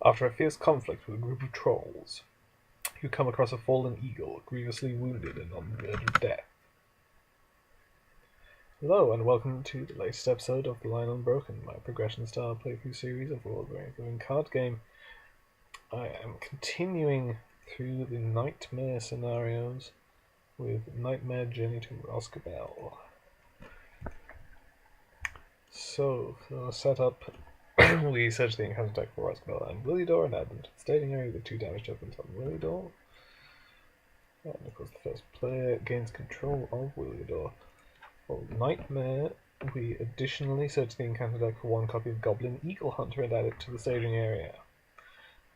After a fierce conflict with a group of trolls, you come across a fallen eagle, grievously wounded and on the verge of death. Hello, and welcome to the latest episode of the Line Unbroken, my progression-style playthrough series of the world-going card game. I am continuing through the nightmare scenarios with Nightmare Journey to Rhosgobel. So, for the setup, we search the encounter deck for Rhosgobel and Willydor and add them to the staging area with 2 damage tokens on Willydor. And of course the first player gains control of Willydor. For Nightmare, we additionally search the encounter deck for 1 copy of Goblin Eagle Hunter and add it to the staging area.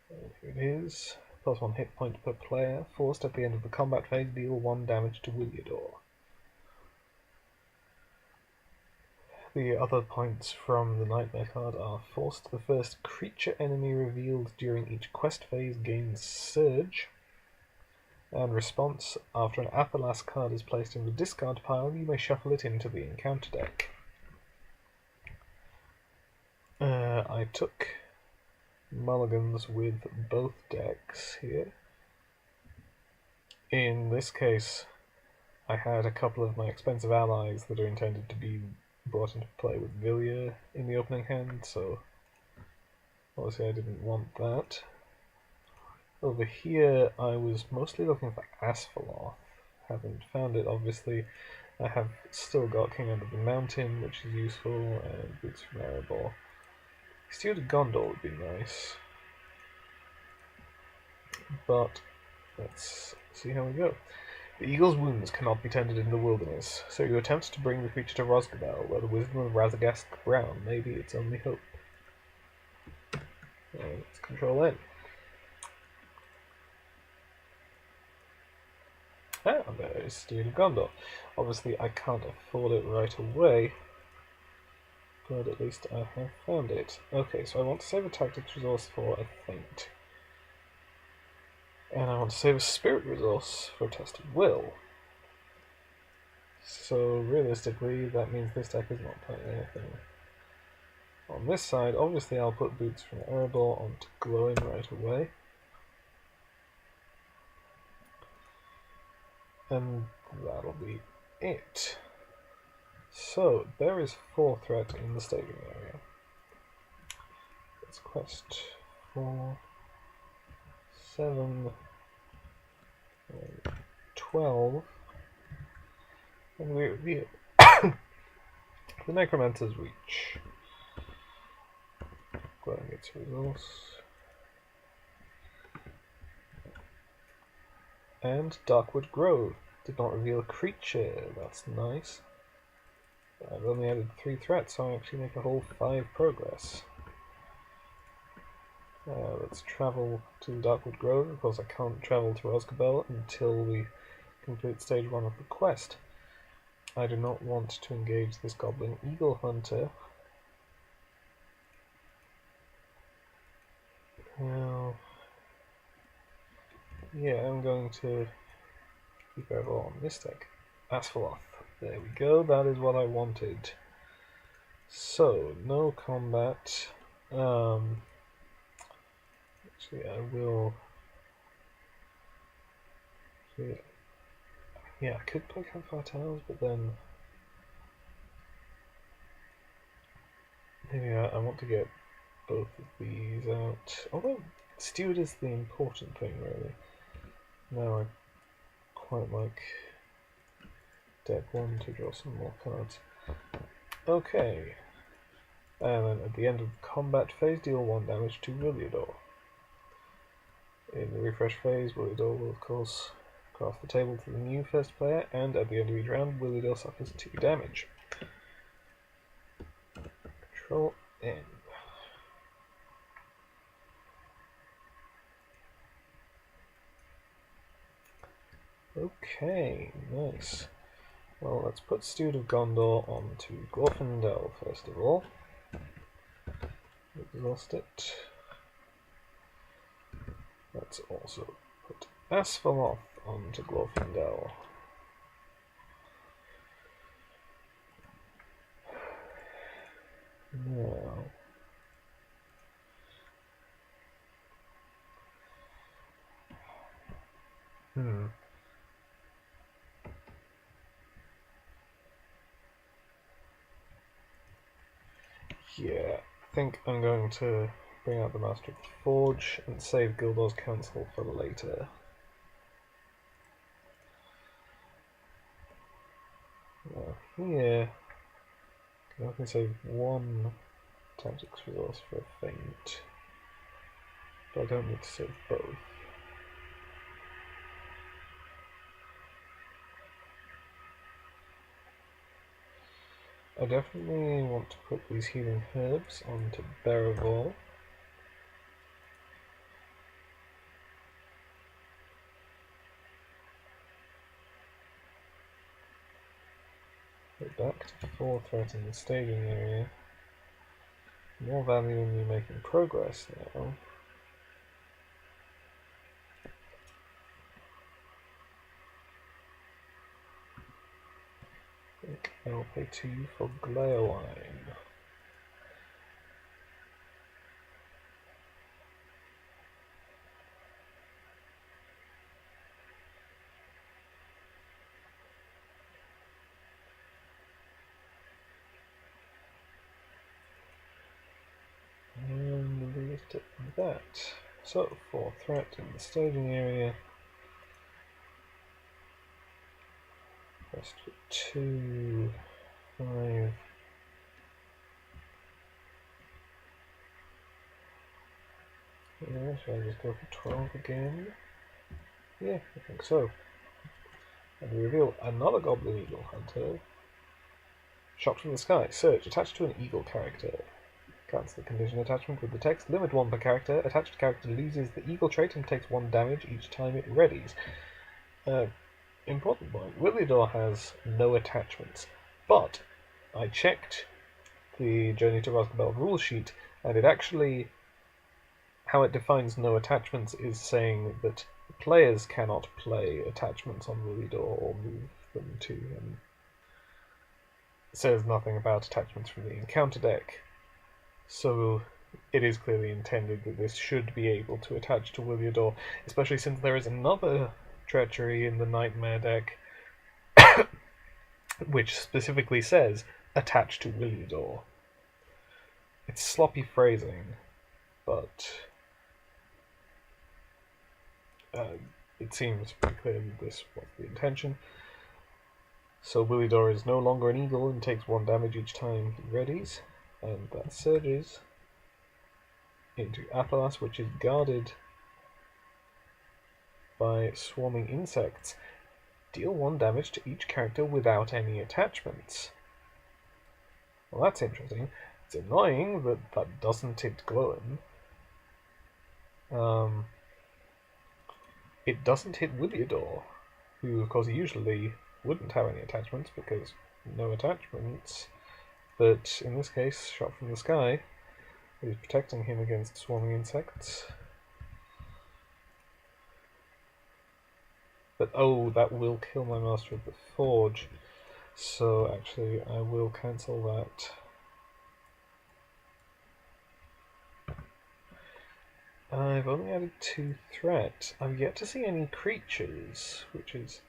And here it is. Plus 1 hit point per player. Forced at the end of the combat phase, deal 1 damage to Willydor. The other points from the Nightmare card are: forced, the first creature enemy revealed during each quest phase gains Surge, and response, after an Athelas card is placed in the discard pile, you may shuffle it into the encounter deck. I took mulligans with both decks here. In this case, I had a couple of my expensive allies that are intended to be brought into play with Vilya in the opening hand, so obviously I didn't want that. Over here I was mostly looking for Asphalon. Haven't found it, obviously. I have still got King Under the Mountain, which is useful, and Boots from Erebor. Steward Gondor would be nice, but let's see how we go. The eagle's wounds cannot be tended in the wilderness, so you attempt to bring the creature to Rhosgobel, where the wisdom of Razagast Brown may be its only hope. Let's control N. Ah, there is Steward of Gondor. Obviously I can't afford it right away, but at least I have found it. Okay, so I want to save a tactics resource for a feint. And I want to save a spirit resource for a test of will. So realistically, that means this deck is not playing anything. On this side, obviously I'll put Boots from Erebor onto Glowing right away. And that'll be it. So, there is 4 threat in the staging area. It's quest 4, 7, 12, and we reveal the Necromancer's Reach. Glowing its resource. And Darkwood Grove. Did not reveal a creature, that's nice. I've only added 3 threats, so I actually make a whole 5 progress. Let's travel to Darkwood Grove. Of course I can't travel to Rhosgobel until we complete stage 1 of the quest. I do not want to engage this Goblin Eagle Hunter. Now, yeah, I'm going to keep everyone on this deck. Asphalon. There we go, that is what I wanted. So, no combat. Actually, I will... Yeah, I could play Campfire Towers, but then... Maybe I want to get both of these out. Although, Steward is the important thing, really. Now I quite like deck 1 to draw some more cards. Okay. And then at the end of the combat phase, deal 1 damage to Willydor. In the refresh phase, Willydor will of course cross the table to the new first player, and at the end of each round, Willydor suffers 2 damage. Control N. Okay, nice. Well, let's put Steward of Gondor onto Glorfindel first of all. Exhaust it. Let's also put Asphalon onto Glorfindel. Now, Yeah, I think I'm going to bring out the Master of the Forge and save Gildor's Council for later. Here, I can save one tactics resource for a feint, but I don't need to save both. I definitely want to put these healing herbs onto Beravol. Go back to 4 threat in the staging area. More value in you making progress now. I think I'll pay 2 for Gleowine. And leave it at that. So, 4 threat in the staging area. Rest for 2, 5. Yeah, shall I just go for 12 again? Yeah, I think so. And we reveal another Goblin Eagle Hunter. Shot from the sky. Search. Attached to an eagle character. Cancel the condition attachment with the text. Limit 1 per character. Attached character loses the eagle trait and takes 1 damage each time it readies. Important point. Willidor has no attachments, but I checked the Journey to Rhosgobel rule sheet, and it actually, how it defines no attachments is saying that players cannot play attachments on Willidor or move them to him. It says nothing about attachments from the encounter deck, so it is clearly intended that this should be able to attach to Willidor, especially since there is another treachery in the Nightmare deck which specifically says attach to Willidor. It's sloppy phrasing, but it seems pretty clear that this was the intention. So Willidor is no longer an eagle and takes 1 damage each time he readies, and that surges into Apelas, which is guarded by swarming insects. Deal 1 damage to each character without any attachments. Well, that's interesting. It's annoying that that doesn't hit Glowin. It doesn't hit Willidor, who of course usually wouldn't have any attachments because no attachments, but in this case, shot from the sky is protecting him against swarming insects. But oh, that will kill my Master of the Forge, so actually I will cancel that. I've only added 2 threat. I've yet to see any creatures, which is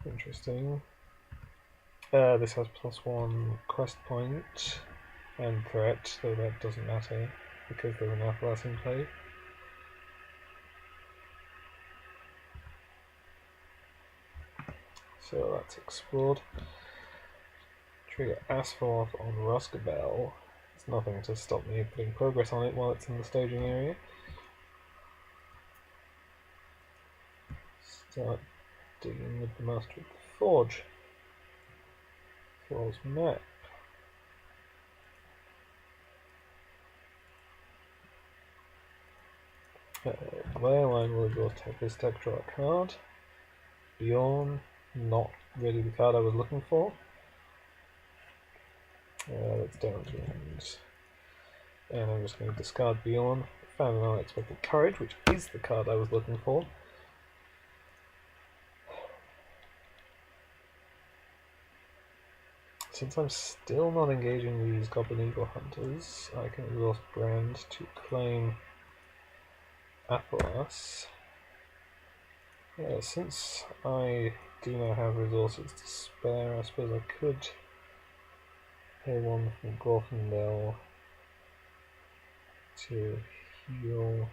interesting. This has +1 quest point and threat, though that doesn't matter because there's an Apelas in play. So that's explored. Trigger Asphalth on Rhosgobel. There's nothing to stop me putting progress on it while it's in the staging area. Start digging with the Master of the Forge. Floor's map. Line will go take this deck, draw a card. Bjorn, not really the card I was looking for. That's down to ends. And I'm just going to discard Bjorn. Found an unexpected courage, which is the card I was looking for. Since I'm still not engaging these Goblin Eagle Hunters, I can exhaust Brand to claim Apelas. Since I do now have resources to spare, I suppose I could pay one from Glorfindel to heal.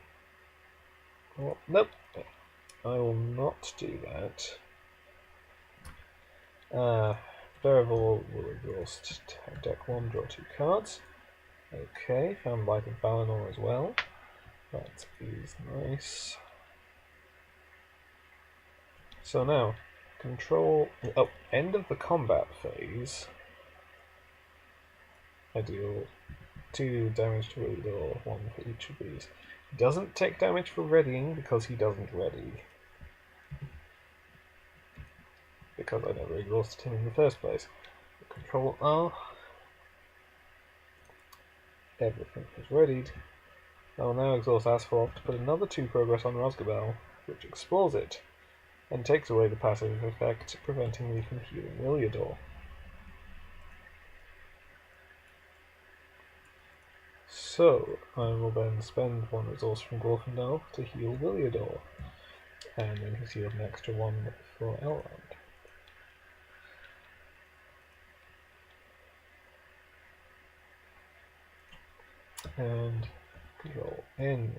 Oh, nope, I will not do that. Bearable will exhaust. Deck 1, draw 2 cards. Okay, found Light of Valinor as well. That is nice. So now, control. Oh, end of the combat phase. I deal 2 damage to Rhosgobel, 1 for each of these. He doesn't take damage for readying because he doesn't ready. Because I never exhausted him in the first place. Control R. Everything is readied. I will now exhaust Asphalth to put another 2 progress on Rhosgobel, which explores it, and takes away the passive effect, preventing me from healing Iliador. So, I will then spend 1 resource from Glorfindel to heal Iliador, and then he's healed an extra 1 for Elrond. And control N.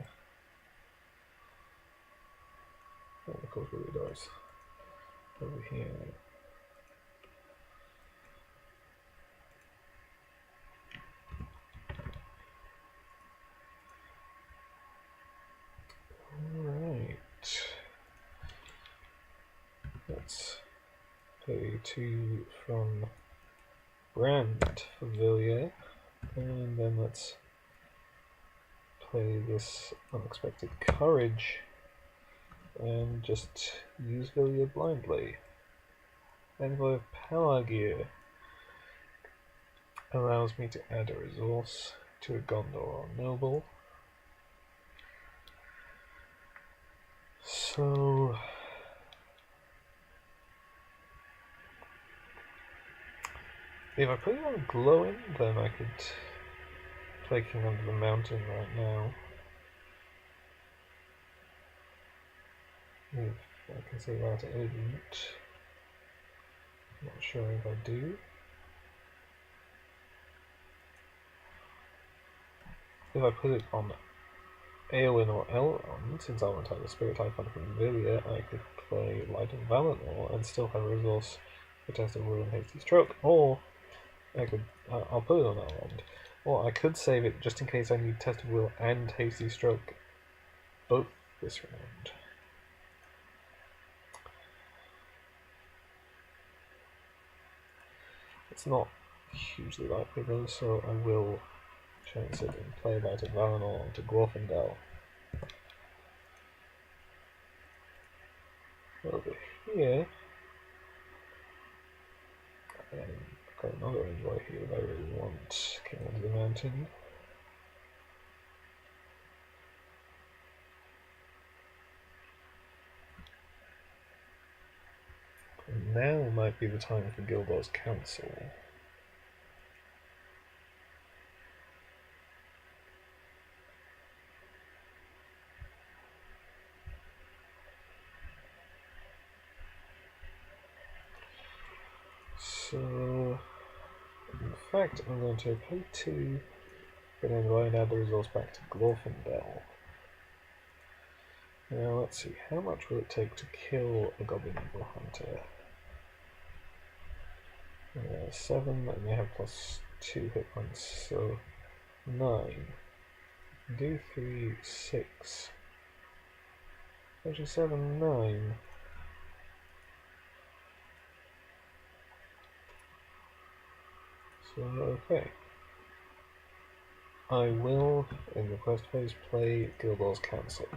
And of course Iliador's over here. Alright. Let's pay 2 from Brand for Villiers, and then let's play this Unexpected Courage and just use Villiers blindly. Envoy of Pelagir allows me to add a resource to a Gondor or Noble. So if I put it on glowing, then I could play King Under the Mountain right now. If I can say that it isn't. Not sure if I do. If I put it on Eowyn or Elrond, since I won't have a Spirit type on from Villiers, I could play Light of Valinor and still have a resource for Test of Will and Hasty Stroke, or I could, I'll put it on Elrond, or I could save it just in case I need Test of Will and Hasty Stroke both this round. It's not hugely likely though, so I will chance it and play Light of Valinor onto Glorfindel. Over here, and I've got another envoy here that I really want, King Under the Mountain. And now might be the time for Gildor's Council. So, in fact, I'm going to pay 2 for an envoy and add the resource back to Glorfindel. Now let's see, how much will it take to kill a Goblin Eagle Hunter? 7, and they have +2 hit points, so 9. Do 3, 6. Actually 7, 9. So, okay. I will, in the quest phase, play Gildor's Council.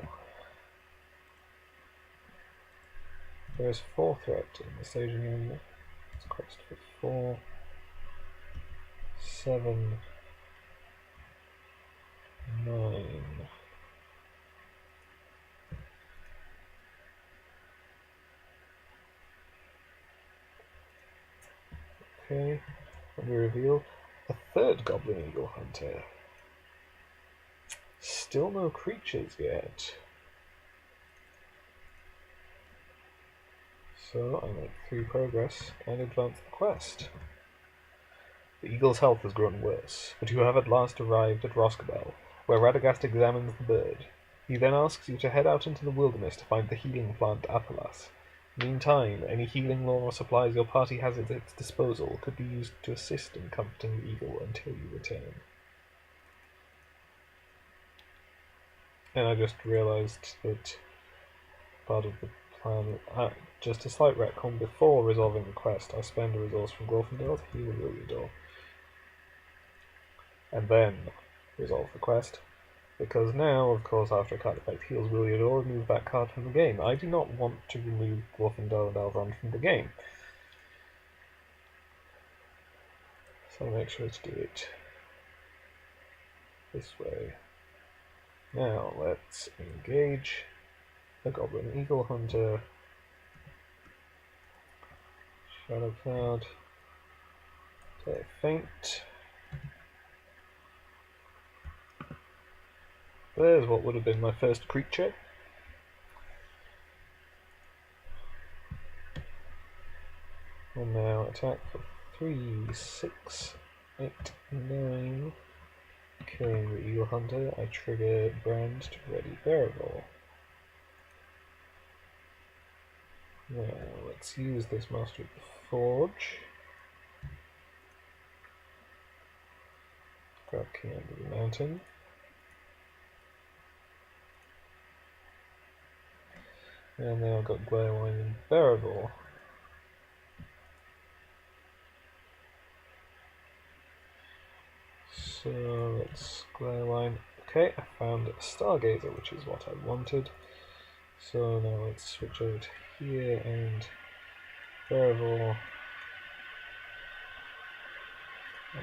There is 4 threat in the staging area. It's quest for 4, 7, 9. Okay, and we reveal a 3rd Goblin Eagle Hunter. Still no creatures yet. So I make 3 progress and advance the quest. The eagle's health has grown worse, but you have at last arrived at Rhosgobel, where Radagast examines the bird. He then asks you to head out into the wilderness to find the healing plant Apalas. Meantime, any healing lore or supplies your party has at its disposal could be used to assist in comforting the eagle until you return. And I just realised that part of the plan, just a slight retcon, before resolving the quest, I spend a resource from Glorfindel to heal Williador. And then resolve the quest, because now, of course, after a card effect heals Williador, remove that card from the game. I do not want to remove Glorfindel and Alvan from the game, so I'll make sure to do it this way. Now let's engage the Goblin Eagle Hunter, Shadow Cloud, Day Faint. There's what would have been my first creature. And now attack for 3, 6, 8, 9. Killing the Eagle Hunter, I trigger Brand to ready Bearable. Now let's use this Master of the Forge. Grab King Under the Mountain. And now I've got Glareline and Bearable. So let's Glareline. Okay, I found a Stargazer, which is what I wanted. So now let's switch over to here and Bearable.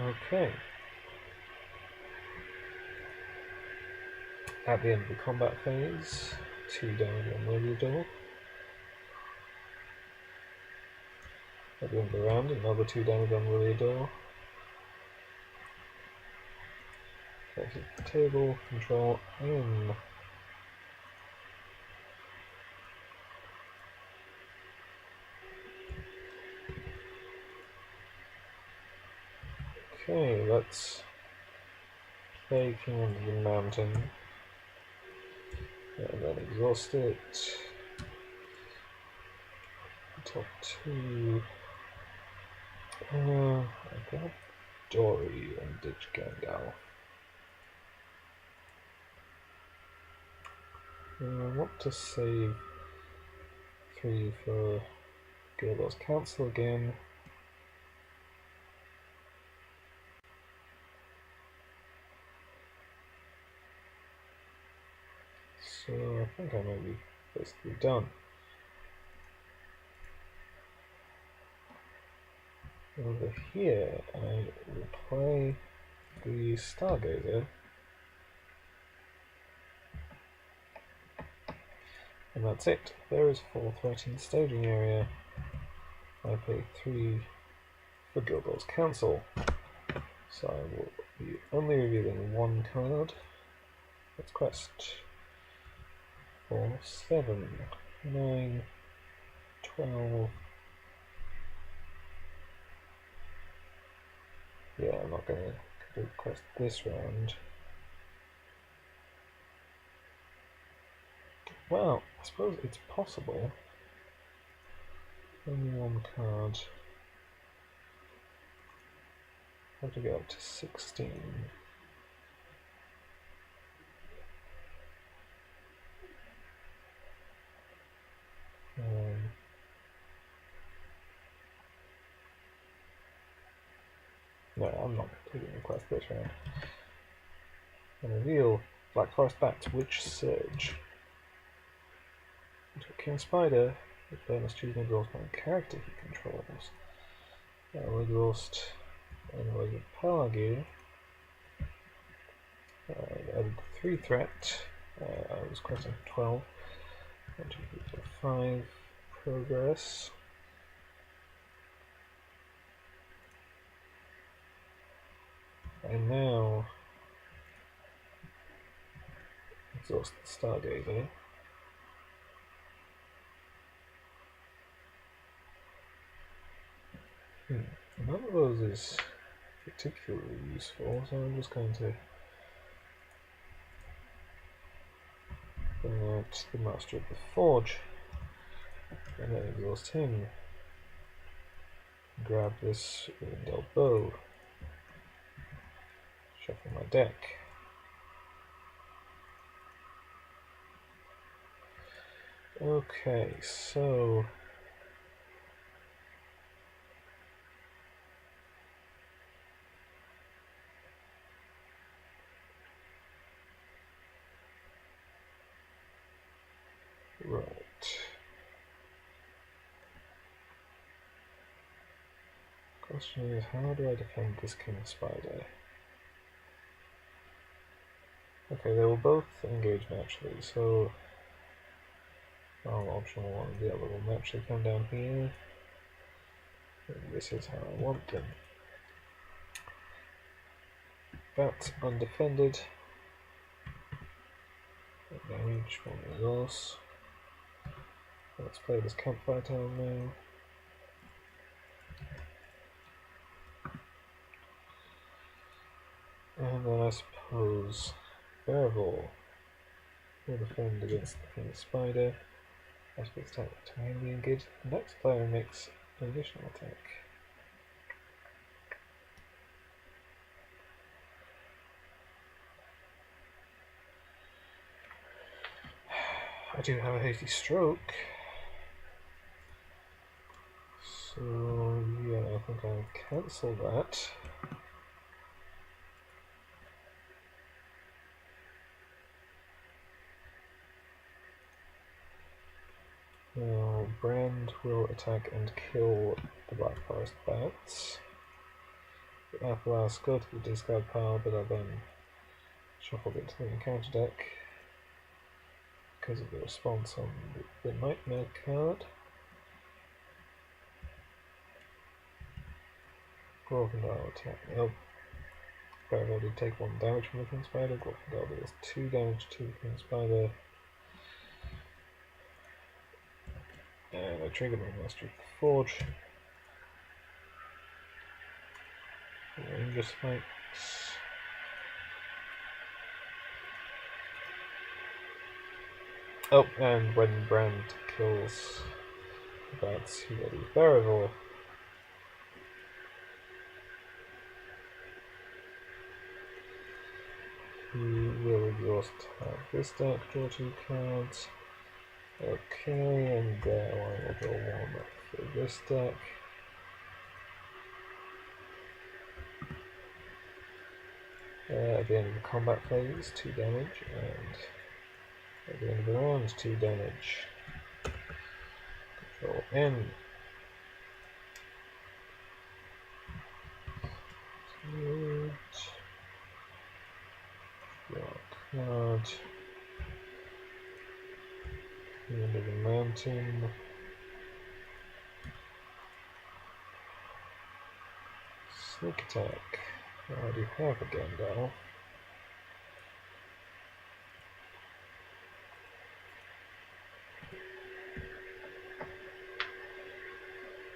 Okay. At the end of the combat phase, 2 damage on Williador. At the end of the round, another 2 damage on Williador. Exit the table, control in. Okay, let's play King Under the Mountain. And then exhaust it. Top 2. I got Dory and ditch Gangal. I want to save 3 for Gilbert's Council again. So I think I may be basically done. Over here, I will play the Stargazer. And that's it. There is 4 threatened staging area. I pay 3 for Gilbert's Council. So I will be only revealing 1 card. Let's quest. 4, 7, 9, 12. Yeah, I'm not going to complete the quest this round. Well, I suppose it's possible. Only 1 card. I have to go up to 16. No, I'm not completing the quest this round. And reveal Black Forest Bat's Witch Surge. Into a King Spider, the player must choose an exhaust one character he controls. I will exhaust anyways with Pelagi. I added 3 threat. I was questing 12. 1, 2, 3, 4, 5. Progress. And now exhaust the Stargazer. None of those is particularly useful, so I'm just going to bring out the Master of the Forge and then exhaust him. Grab this Rhosgobel bow. Shuffle my deck. Okay, so right. Question is, how do I defend this King Spider? Okay, they will both engage naturally, so option 1, the other will naturally come down here. And this is how I want them. That's undefended. Damage, one resource. Let's play this campfire town now. And then I suppose Bearable will defend against the King Spider. I suppose it's time being good. The next player makes an additional attack. I do have a hasty stroke. So yeah, I think I'll cancel that. Now Brand will attack and kill the Black Forest Bats. The Athalas go to the discard pile, but I'll then shuffle it to the encounter deck because of the response on the Nightmare card. Glorfindel attack. Oh, Bearable did take 1 damage from the King Spider. Glorfindel deals 2 damage to the King Spider. And I trigger my Master of the Forge. Ranger spikes. Oh, and when Brand kills the bats, he will be Bearable. He will exhaust this deck, draw 2 cards. Okay, and there I will draw 1 for this deck. At the end of the combat phase, 2 damage, and at the end of the round, 2 damage. Control N. Good. Draw a card. The end of the mountain. Sneak attack. I do have a Gandalf.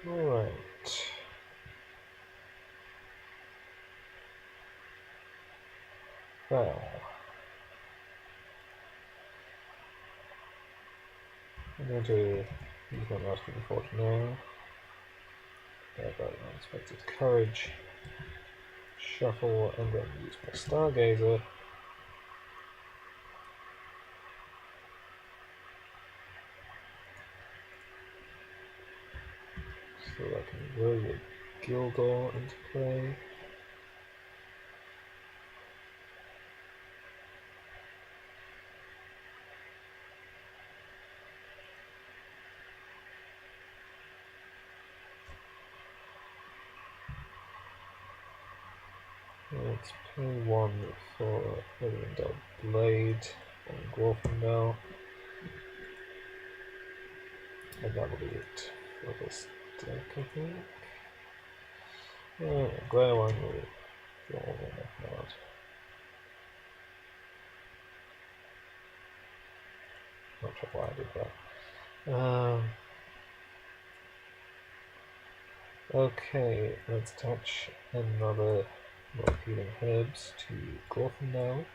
Alright. Well. I'm going to use my Master of the Forge now. Got Unexpected Courage. Shuffle and then use my Stargazer. So I can roll the Gildor into play. Let's play 1 for Rhosgobel Blade and Glorfindel. And that will be it for this deck, I think. Yeah, Glare 1 will draw 1 card. Not sure why I did that. Okay, let's attach another healing herbs to Glorfindel.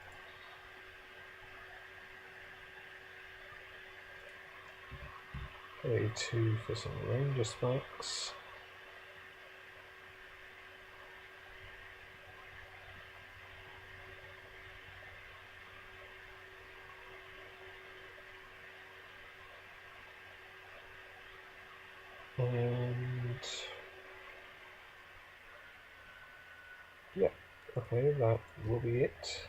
Pay 2 for some ranger specs. And yeah, okay, that will be it.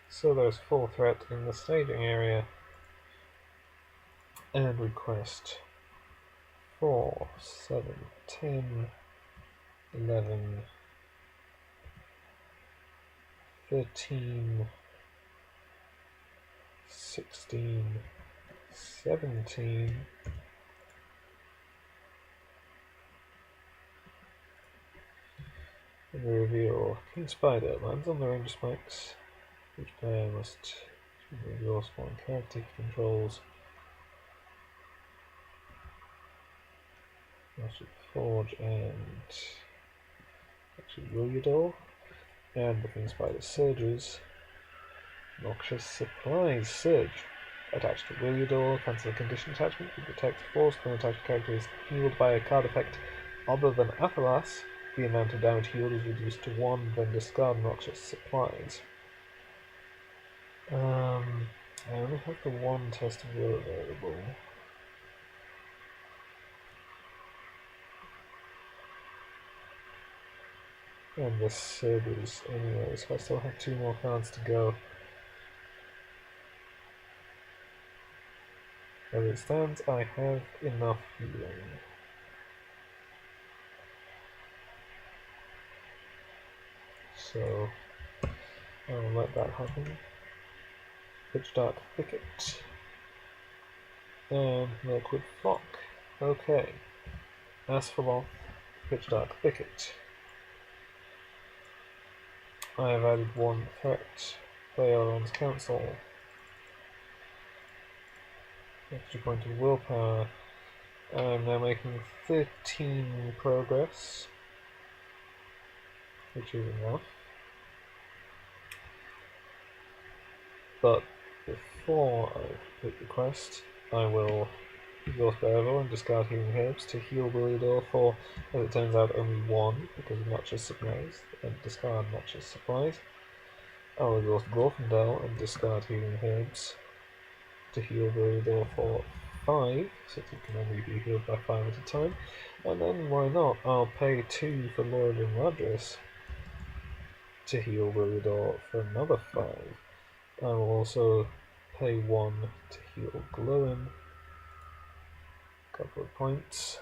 So there's 4 threat in the staging area. And request 4, 7, 10, 11, 13, 16, 17, and reveal King Spider lands on the range spikes. Each player must reveal spawn character controls. Magic Forge and actually Williador. And the King Spider surges. Noxious Supplies Surge. Attached to Williador, cancel a condition attachment to detect force when attached character is healed by a card effect other than Athelas. The amount of damage healed is reduced to 1, then discard Noxious Supplies. I only have the one test of will available. And the Cerberus anyway, so I still have 2 more cards to go. As it stands, I have enough healing. So I'll let that happen. Pitch Dark Thicket. And Milkwood Flock. Okay. Asphalon, Pitch Dark Thicket. I have added 1 threat. Play Elrond's Council. Extra point of willpower. I'm now making 13 progress, which is enough. But before I complete the quest, I will exhaust Bearable and discard healing herbs to heal Williador for, as it turns out, only 1 because of Noxious Supplies, and discard Noxious Supplies. I will exhaust Glorfindel and discard healing herbs to heal Williador for 5, since it can only be healed by 5 at a time. And then, why not, I'll pay 2 for Lord and Ladris to heal Williador for another 5. I will also pay 1 to heal Glowin, a couple of points.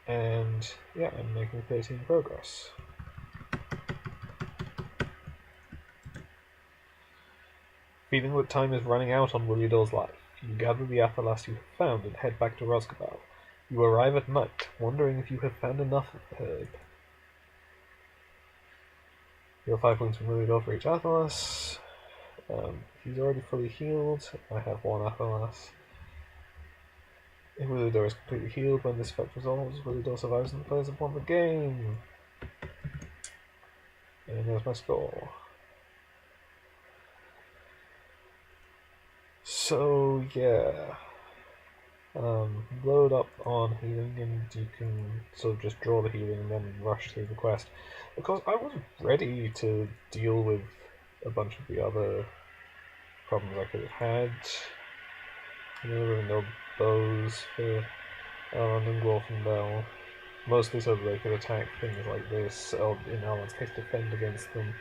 And yeah, I'm making 13 progress. Feeling that time is running out on Williador's life, you gather the Athelas you have found and head back to Rhosgobel. You arrive at night, wondering if you have found enough of the herb. You'll 5 points from Williador for each Athelas. He's already fully healed. I have 1 Athelas. If Williador is completely healed when this effect resolves, Williador survives and the players have won the game. And there's my score. So yeah, load up on healing and you can sort of just draw the healing and then rush through the quest. Because I wasn't ready to deal with a bunch of the other problems I could have had. There were no bows for Elrond and Glorfindel, mostly so that they could attack things like this, or in Elrond's case defend against them.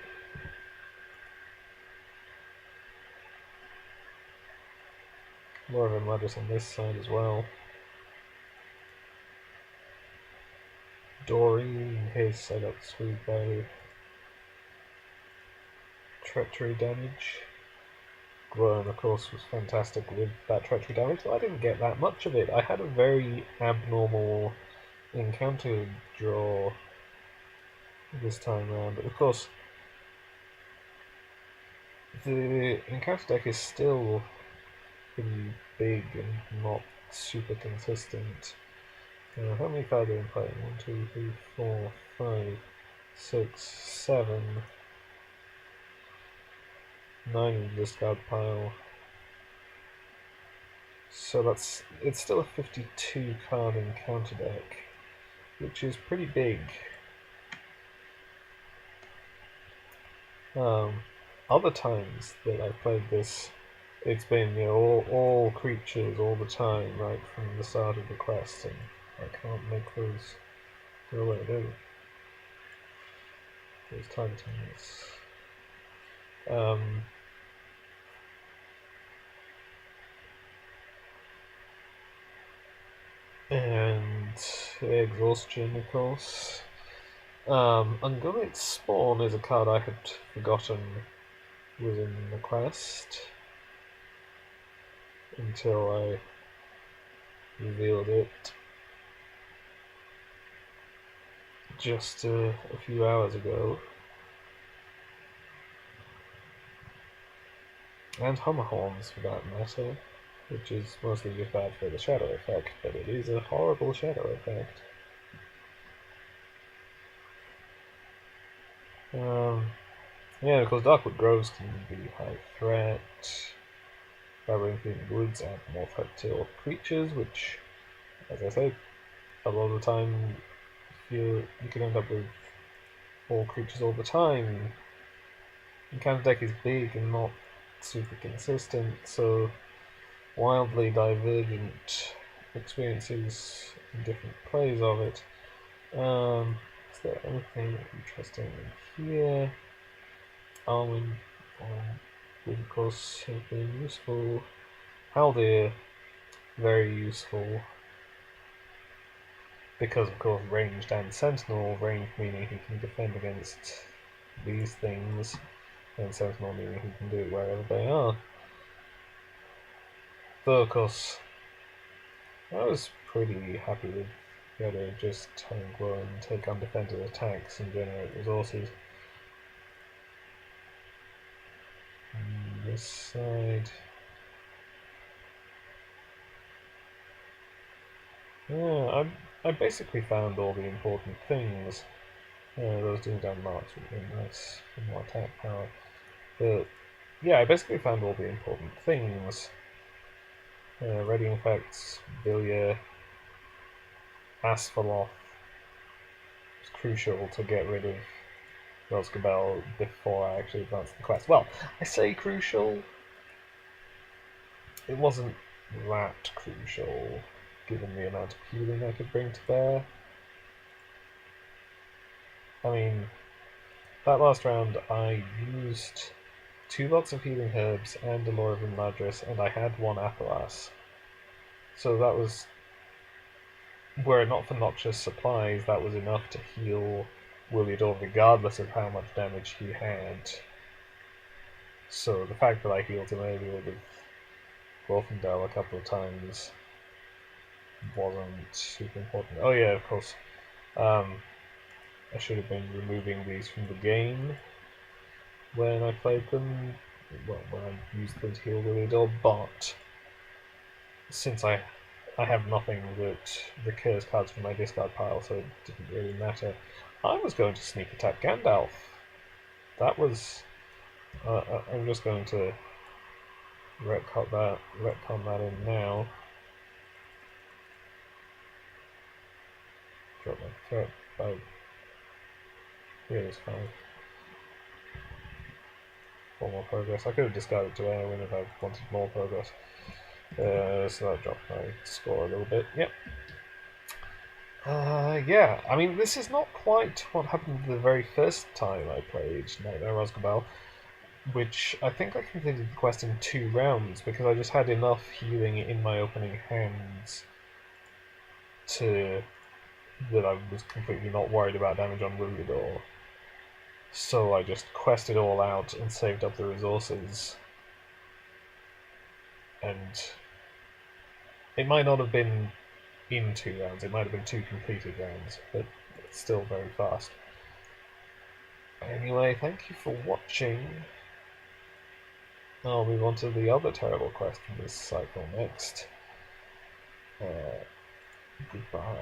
More of a Ladris on this side as well. Dory, in case I got screwed by treachery damage. Gwyn, of course, was fantastic with that treachery damage, but I didn't get that much of it. I had a very abnormal encounter draw this time around. Of course, the encounter deck is still pretty big and not super consistent. How many cards are in play? 1, 2, 3, 4, 5, 6, 7, 9 in the discard pile. So it's still a 52 card encounter deck, which is pretty big. Other times that I've played this, it's been all creatures all the time, right from the start of the quest, and I can't make those go away. Those Titans. And exhaustion, of course. Ungulate Spawn is a card I had forgotten was in the quest until I revealed it just a few hours ago. And Hummer Horns, for that matter, which is mostly just bad for the shadow effect, but it is a horrible shadow effect. Yeah, of course, Darkwood Groves can be high threat. Labyrinthine Woods add more threat to all creatures, which, as I say, a lot of the time you can end up with all creatures all the time. Encounter deck is big and not super consistent, so wildly divergent experiences and different plays of it. Is there anything interesting in here? Arwen would of course have been useful. Haldir, very useful. Because of course ranged and sentinel, ranged meaning he can defend against these things, and sentinel meaning he can do it wherever they are. Though of course I was pretty happy with the idea of just having Glow and take undefended attacks and generate resources. This side. Yeah, I basically found all the important things. Those doing down marks would be nice for more attack power. But yeah, I basically found all the important things. Ready effects, Vilya, Asphalloth. It's crucial to get rid of Rhosgobel before I actually advance the quest. Well, I say crucial. It wasn't that crucial, given the amount of healing I could bring to bear. I mean, that last round I used 2 lots of healing herbs and a Lore of Imladris, and I had 1 Apelas. So that was, were it not for noxious supplies, that was enough to heal Williador regardless of how much damage he had. So the fact that I healed him earlier with Glorfindel a couple of times wasn't super important. Oh yeah, of course. I should have been removing these from the game when I played them, well, when I used them to heal Williador, but since I have nothing that recurs cards from my discard pile, so it didn't really matter. I was going to sneak attack Gandalf. That was... I'm just going to retcon that in now. Drop my threat by... Here it is, 5. 4 more progress. I could have discarded to Erwin if I wanted more progress. So that dropped my score a little bit. Yep. Yeah, I mean, this is not quite what happened the very first time I played Nightmare Rhosgobel, which I think I completed the quest in 2 rounds because I just had enough healing in my opening hands that I was completely not worried about damage on Williador. So I just quested all out and saved up the resources. And it might not have been in 2 rounds. It might have been 2 completed rounds, but it's still very fast. Anyway, thank you for watching. I'll move on to the other terrible quest from this cycle next. Goodbye.